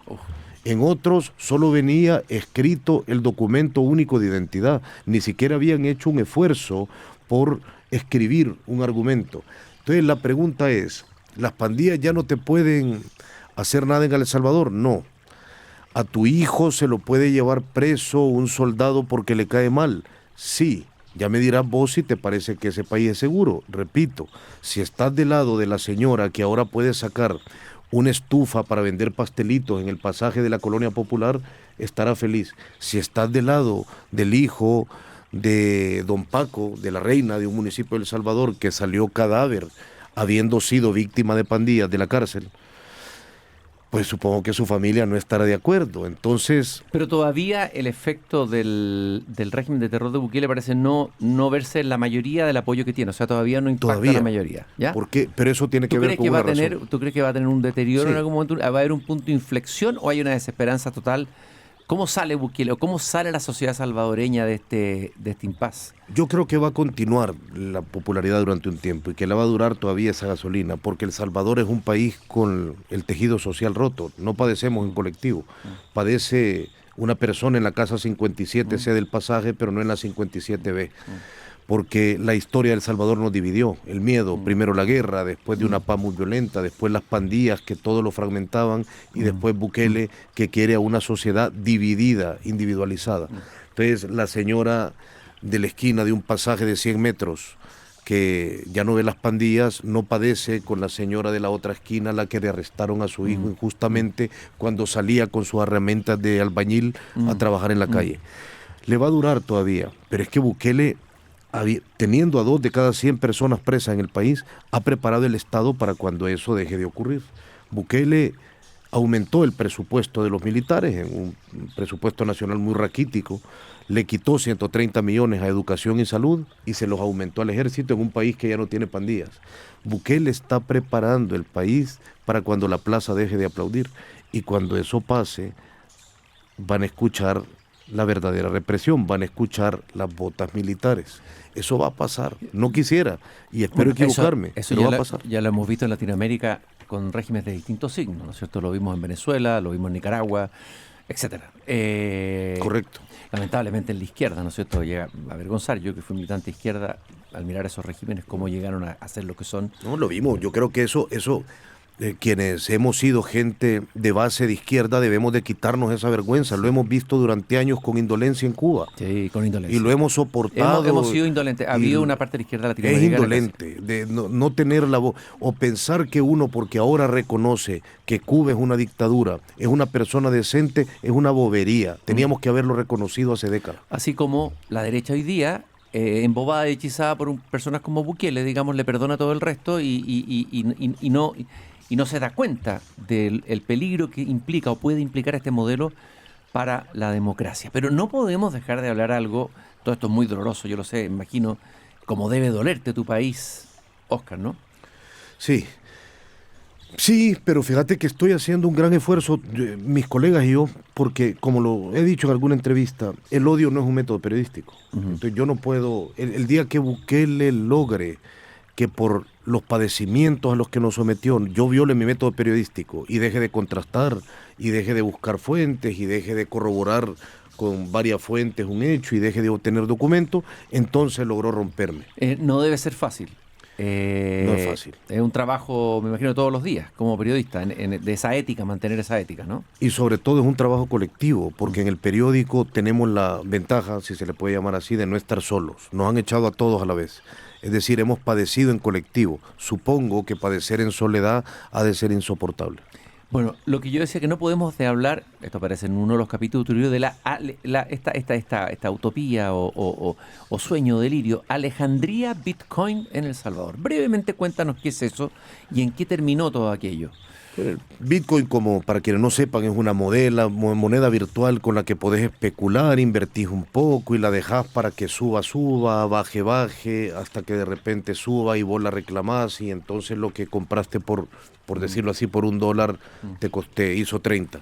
C: En otros solo venía escrito el documento único de identidad. Ni siquiera habían hecho un esfuerzo por escribir un argumento. Entonces la pregunta es, ¿las pandillas ya no te pueden hacer nada en El Salvador? No. ¿A tu hijo se lo puede llevar preso un soldado porque le cae mal? Sí. Ya me dirás vos si te parece que ese país es seguro. Repito, si estás del lado de la señora que ahora puede sacar una estufa para vender pastelitos en el pasaje de la Colonia Popular, estará feliz. Si estás del lado del hijo de don Paco, de la reina de un municipio de El Salvador, que salió cadáver habiendo sido víctima de pandillas de la cárcel, pues supongo que su familia no estará de acuerdo. Entonces...
B: Pero todavía el efecto del régimen de terror de Bukele parece no verse en la mayoría del apoyo que tiene. O sea, todavía no impacta a la mayoría, ¿ya?
C: ¿Por qué? Pero eso tiene que ver con una razón.
B: ¿Tú crees que va a tener un deterioro
C: Sí.
B: en algún momento? ¿Va a haber un punto de inflexión o hay una desesperanza total? ¿Cómo sale Bukele o cómo sale la sociedad salvadoreña de este impasse?
C: Yo creo que va a continuar la popularidad durante un tiempo y que la va a durar todavía esa gasolina, porque El Salvador es un país con el tejido social roto. No padecemos en colectivo. Padece una persona en la casa 57C del pasaje, pero no en la 57B. porque la historia de El Salvador nos dividió. El miedo, primero la guerra, después de una paz muy violenta, después las pandillas que todo lo fragmentaban y después Bukele que quiere a una sociedad dividida, individualizada. Entonces la señora de la esquina de un pasaje de 100 metros que ya no ve las pandillas, no padece con la señora de la otra esquina, la que le arrestaron a su hijo injustamente cuando salía con sus herramientas de albañil a trabajar en la calle. Le va a durar todavía, pero es que Bukele, teniendo a 2 de cada 100 personas presas en el país, ha preparado el Estado para cuando eso deje de ocurrir. Bukele aumentó el presupuesto de los militares en un presupuesto nacional muy raquítico, le quitó 130 millones a educación y salud y se los aumentó al ejército en un país que ya no tiene pandillas. Bukele está preparando el país para cuando la plaza deje de aplaudir, y cuando eso pase van a escuchar la verdadera represión, van a escuchar las botas militares. Eso va a pasar, no quisiera, y espero equivocarme, pero va a pasar.
B: Ya lo hemos visto en Latinoamérica con regímenes de distintos signos, ¿no es cierto? Lo vimos en Venezuela, lo vimos en Nicaragua, etcétera.
C: Correcto.
B: Lamentablemente en la izquierda, ¿no es cierto? Llega a avergonzar, yo que fui militante de izquierda, al mirar esos regímenes, cómo llegaron a ser lo que son.
C: No, lo vimos, yo creo que eso quienes hemos sido gente de base de izquierda debemos de quitarnos esa vergüenza. Lo hemos visto durante años con indolencia en Cuba.
B: Sí, con indolencia.
C: Y lo hemos soportado.
B: Hemos sido indolentes. Ha habido una parte de la izquierda latinoamericana.
C: Es indolente, de no tener la voz, o pensar que uno, porque ahora reconoce que Cuba es una dictadura, es una persona decente, es una bobería. Teníamos que haberlo reconocido hace décadas.
B: Así como la derecha hoy día, embobada y hechizada por personas como Bukele, digamos, le perdona todo el resto y no se da cuenta del peligro que implica o puede implicar este modelo para la democracia. Pero no podemos dejar de hablar algo, todo esto es muy doloroso, yo lo sé, imagino, como debe dolerte tu país, Oscar, ¿no?
C: Sí, pero fíjate que estoy haciendo un gran esfuerzo, mis colegas y yo, porque como lo he dicho en alguna entrevista, el odio no es un método periodístico. Entonces yo no puedo, el día que Bukele logre que por los padecimientos a los que nos sometió yo viole mi método periodístico y deje de contrastar y deje de buscar fuentes y deje de corroborar con varias fuentes un hecho y deje de obtener documentos, entonces logró romperme.
B: No debe ser fácil.
C: No es fácil.
B: Es un trabajo, me imagino, todos los días como periodista, de esa ética, mantener esa ética, ¿no?
C: Y sobre todo es un trabajo colectivo, porque en el periódico tenemos la ventaja, si se le puede llamar así, de no estar solos. Nos han echado a todos a la vez. Es decir, hemos padecido en colectivo. Supongo que padecer en soledad ha de ser insoportable.
B: Bueno, lo que yo decía que no podemos de hablar, esto aparece en uno de los capítulos de esta utopía o sueño, delirio, Alejandría Bitcoin en El Salvador. Brevemente cuéntanos qué es eso y en qué terminó todo aquello.
C: Bitcoin, como para quienes no sepan, es una moneda virtual con la que podés especular, invertís un poco y la dejás para que suba, baje, hasta que de repente suba y vos la reclamás y entonces lo que compraste por decirlo así, por $1 te hizo 30.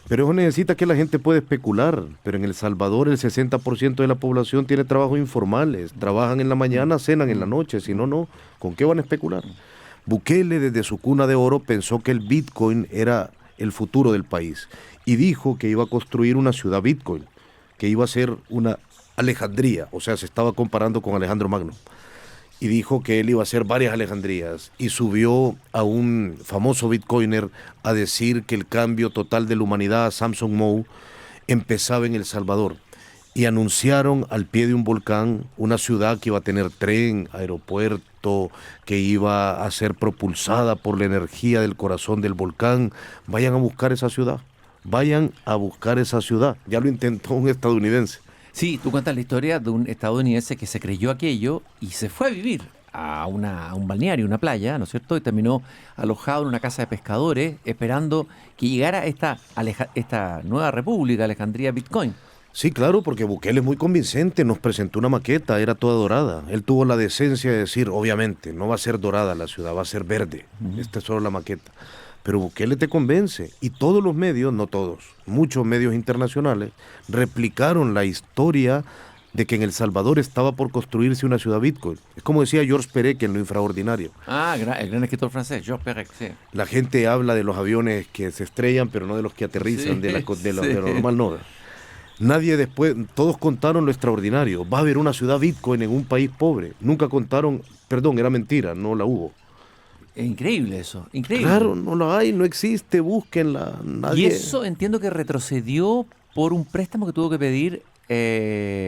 C: Pero eso necesita que la gente pueda especular. Pero en El Salvador el 60% de la población tiene trabajos informales. Trabajan en la mañana, cenan en la noche. Si no, no. ¿Con qué van a especular? Bukele, desde su cuna de oro, pensó que el Bitcoin era el futuro del país. Y dijo que iba a construir una ciudad Bitcoin, que iba a ser una Alejandría. O sea, se estaba comparando con Alejandro Magno. Y dijo que él iba a hacer varias Alejandrías y subió a un famoso bitcoiner a decir que el cambio total de la humanidad, Samson Mow, empezaba en El Salvador. Y anunciaron al pie de un volcán una ciudad que iba a tener tren, aeropuerto, que iba a ser propulsada por la energía del corazón del volcán. Vayan a buscar esa ciudad, Ya lo intentó un estadounidense.
B: Sí, tú cuentas la historia de un estadounidense que se creyó aquello y se fue a vivir a un balneario, una playa, ¿no es cierto? Y terminó alojado en una casa de pescadores esperando que llegara esta nueva república, Alejandría Bitcoin.
C: Sí, claro, porque Bukele es muy convincente, nos presentó una maqueta, era toda dorada. Él tuvo la decencia de decir, obviamente, no va a ser dorada la ciudad, va a ser verde. Esta es solo la maqueta. Pero Bukele te convence, y todos los medios, no todos, muchos medios internacionales, replicaron la historia de que en El Salvador estaba por construirse una ciudad Bitcoin. Es como decía Georges Perec en Lo Infraordinario.
B: Ah, el gran escritor francés, Georges Perec, sí.
C: La gente habla de los aviones que se estrellan, pero no de los que aterrizan,
B: sí,
C: de lo normal no. Nadie después, todos contaron lo extraordinario. Va a haber una ciudad Bitcoin en un país pobre. Nunca contaron, perdón, era mentira, no la hubo.
B: Es increíble eso, increíble.
C: Claro, no la hay, no existe, búsquenla. Nadie...
B: Y eso entiendo que retrocedió por un préstamo que tuvo que pedir,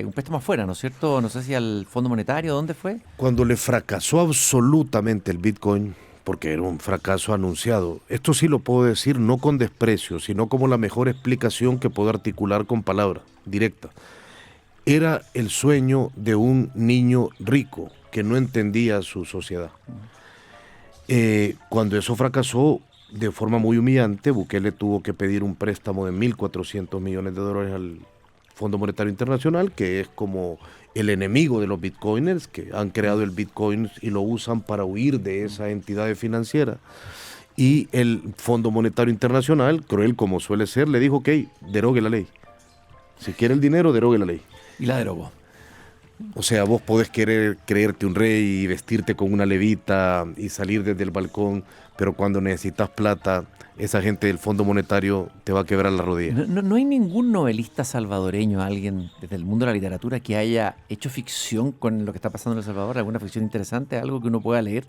B: un préstamo afuera, ¿no es cierto? No sé si al Fondo Monetario, ¿dónde fue?
C: Cuando le fracasó absolutamente el Bitcoin, porque era un fracaso anunciado, esto sí lo puedo decir no con desprecio, sino como la mejor explicación que puedo articular con palabras directas. Era el sueño de un niño rico que no entendía su sociedad. Cuando eso fracasó de forma muy humillante, Bukele tuvo que pedir un préstamo de $1.400 millones al Fondo Monetario Internacional, que es como el enemigo de los bitcoiners, que han creado el bitcoin y lo usan para huir de esa entidad financiera. Y el Fondo Monetario Internacional, cruel como suele ser, le dijo, ok, derogue la ley. Si quiere el dinero, derogue la ley.
B: Y la derogó.
C: O sea, vos podés querer creerte un rey y vestirte con una levita y salir desde el balcón, pero cuando necesitas plata, esa gente del Fondo Monetario te va a quebrar la rodilla.
B: No hay ningún novelista salvadoreño, alguien desde el mundo de la literatura, que haya hecho ficción con lo que está pasando en El Salvador, alguna ficción interesante, algo que uno pueda leer.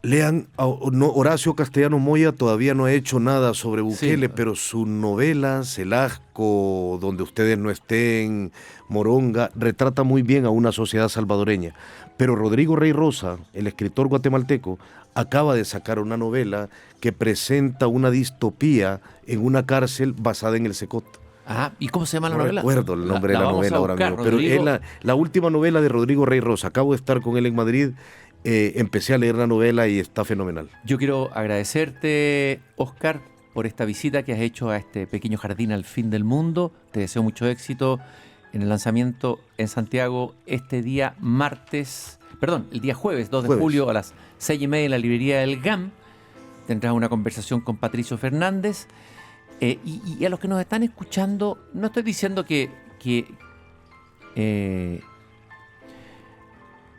C: Lean, Horacio Castellano Moya todavía no ha hecho nada sobre Bukele, sí, pero sus novelas, El Asco, Donde ustedes no estén, Moronga, retrata muy bien a una sociedad salvadoreña. Pero Rodrigo Rey Rosa, el escritor guatemalteco, acaba de sacar una novela que presenta una distopía en una cárcel basada en el Secot.
B: Ah, ¿y cómo se llama la novela?
C: No recuerdo el nombre de la novela ahora mismo, pero es la última novela de Rodrigo Rey Rosa. Acabo de estar con él en Madrid. Empecé a leer la novela y está fenomenal.
B: Yo quiero agradecerte, Oscar, por esta visita que has hecho a este pequeño jardín al fin del mundo. Te deseo mucho éxito en el lanzamiento en Santiago este día el día jueves 2 de julio a las 6:30 en la librería del GAM. Tendrás una conversación con Patricio Fernández. Y a los que nos están escuchando, no estoy diciendo que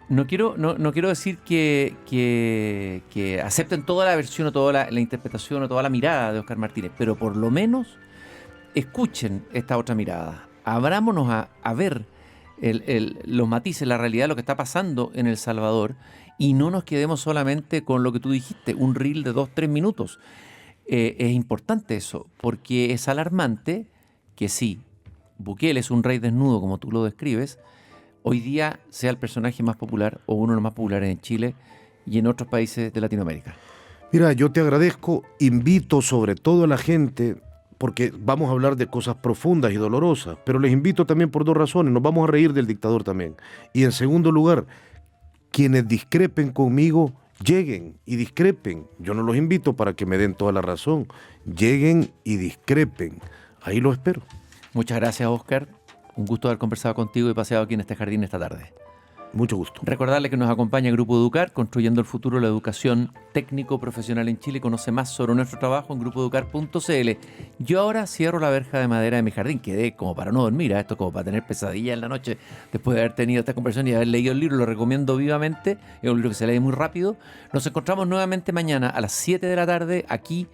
B: no quiero decir que acepten toda la versión o toda la interpretación o toda la mirada de Oscar Martínez, pero por lo menos escuchen esta otra mirada. Abrámonos a ver los matices, la realidad de lo que está pasando en El Salvador y no nos quedemos solamente con lo que tú dijiste, un reel de 2-3 minutos. Es importante eso, porque es alarmante que sí, Bukele es un rey desnudo como tú lo describes, hoy día sea el personaje más popular o uno de los más populares en Chile y en otros países de Latinoamérica.
C: Mira, yo te agradezco, invito sobre todo a la gente, porque vamos a hablar de cosas profundas y dolorosas, pero les invito también por 2 razones, nos vamos a reír del dictador también. Y en segundo lugar, quienes discrepen conmigo, lleguen y discrepen. Yo no los invito para que me den toda la razón, lleguen y discrepen. Ahí los espero.
B: Muchas gracias, Oscar. Un gusto haber conversado contigo y paseado aquí en este jardín esta tarde.
C: Mucho gusto.
B: Recordarle que nos acompaña el Grupo Educar, construyendo el futuro de la educación técnico-profesional en Chile. Conoce más sobre nuestro trabajo en grupoeducar.cl. Yo ahora cierro la verja de madera de mi jardín. Quedé como para no dormir, esto como para tener pesadillas en la noche después de haber tenido esta conversación y haber leído el libro. Lo recomiendo vivamente. Es un libro que se lee muy rápido. Nos encontramos nuevamente mañana a las 7 de la tarde aquí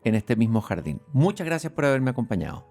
B: en este mismo jardín. Muchas gracias por haberme acompañado.